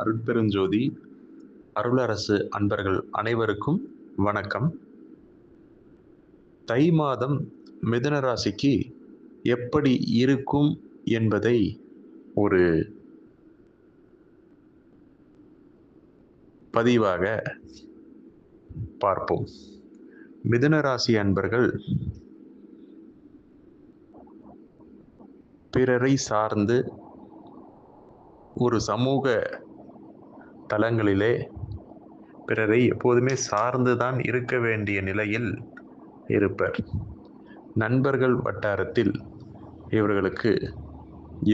அருட்பெருஞ்சோதி அருளரசு அன்பர்கள் அனைவருக்கும் வணக்கம். தை மாதம் மிதுன ராசிக்கு எப்படி இருக்கும் என்பதை ஒரு பதிவாக பார்ப்போம். மிதுன ராசி அன்பர்கள் பிறரை சார்ந்து ஒரு சமூக தளங்களிலே பிறரை எப்போதுமே சார்ந்துதான் இருக்க வேண்டிய நிலையில் இருப்பர். நண்பர்கள் வட்டாரத்தில் இவர்களுக்கு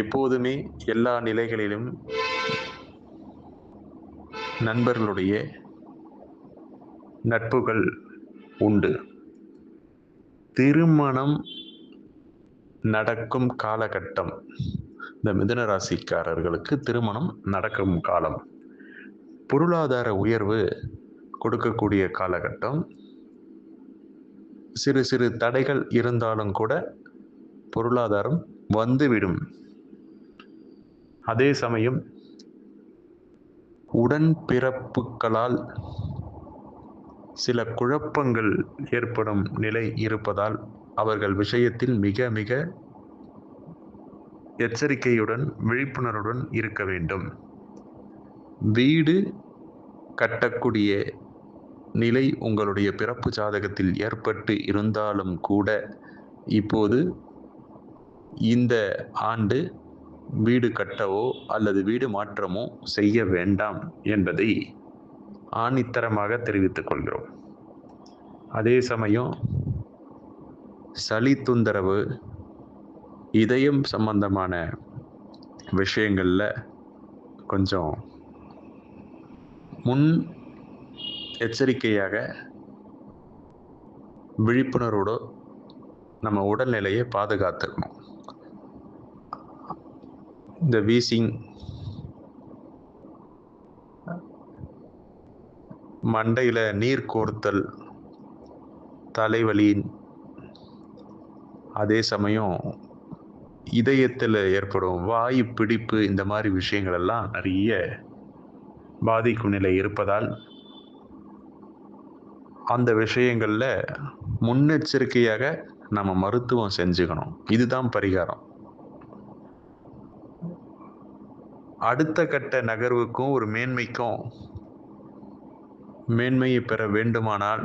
எப்போதுமே எல்லா நிலைகளிலும் நண்பர்களுடைய நட்புகள் உண்டு. திருமணம் நடக்கும் காலகட்டம், இந்த மிதுன ராசிக்காரர்களுக்கு திருமணம் நடக்கும் காலம், பொருளாதார உயர்வு கொடுக்கக்கூடிய காலகட்டம். சிறு சிறு தடைகள் இருந்தாலும் கூட பொருளாதாரம் வந்துவிடும். அதே சமயம் உடன்பிறப்புகளால் சில குழப்பங்கள் ஏற்படும் நிலை இருப்பதால் அவர்கள் விஷயத்தில் மிக மிக எச்சரிக்கையுடன் விழிப்புணர்வுடன் இருக்க வேண்டும். வீடு கட்டக்கூடிய நிலை உங்களுடைய பிறப்பு ஜாதகத்தில் ஏற்பட்டு இருந்தாலும் கூட இப்போது இந்த ஆண்டு வீடு கட்டவோ அல்லது வீடு மாற்றமோ செய்ய வேண்டாம் என்பதை ஆணித்தரமாக தெரிவித்துக் கொள்கிறோம். அதே சமயம் சளி தொந்தரவு, இதயம் சம்பந்தமான விஷயங்கள்ல கொஞ்சம் முன் எச்சரிக்கையாக விழிப்புணர்வோடு நம்ம உடல்நிலையை பாதுகாத்துக்கணும். இந்த வீசிங், மண்டையில் நீர் கோர்த்தல், தலைவலி, அதே சமயம் இதயத்தில் ஏற்படும் வாயு பிடிப்பு, இந்த மாதிரி விஷயங்கள் எல்லாம் நிறைய பாதிக்கும் நிலை இருப்பதால் அந்த விஷயங்களில் முன்னெச்சரிக்கையாக நம்ம மருத்துவம் செஞ்சுக்கணும். இதுதான் பரிகாரம். அடுத்த கட்ட நகர்வுக்கும் ஒரு மேன்மையை பெற வேண்டுமானால்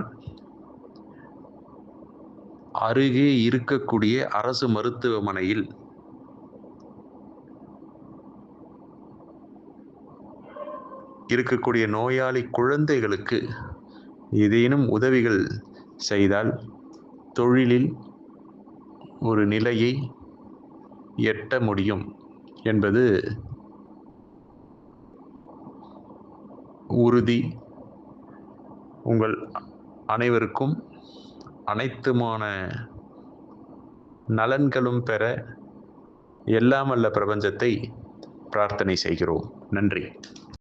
அருகே இருக்கக்கூடிய அரசு மருத்துவமனையில் இருக்கக்கூடிய நோயாளி குழந்தைகளுக்கு ஏதேனும் உதவிகள் செய்தால் தொழிலில் ஒரு நிலையை எட்ட முடியும் என்பது உறுதி. உங்கள் அனைவருக்கும் அனைத்துமான நலன்களும் பெற எல்லாம் வல்ல பிரபஞ்சத்தை பிரார்த்தனை செய்கிறோம். நன்றி.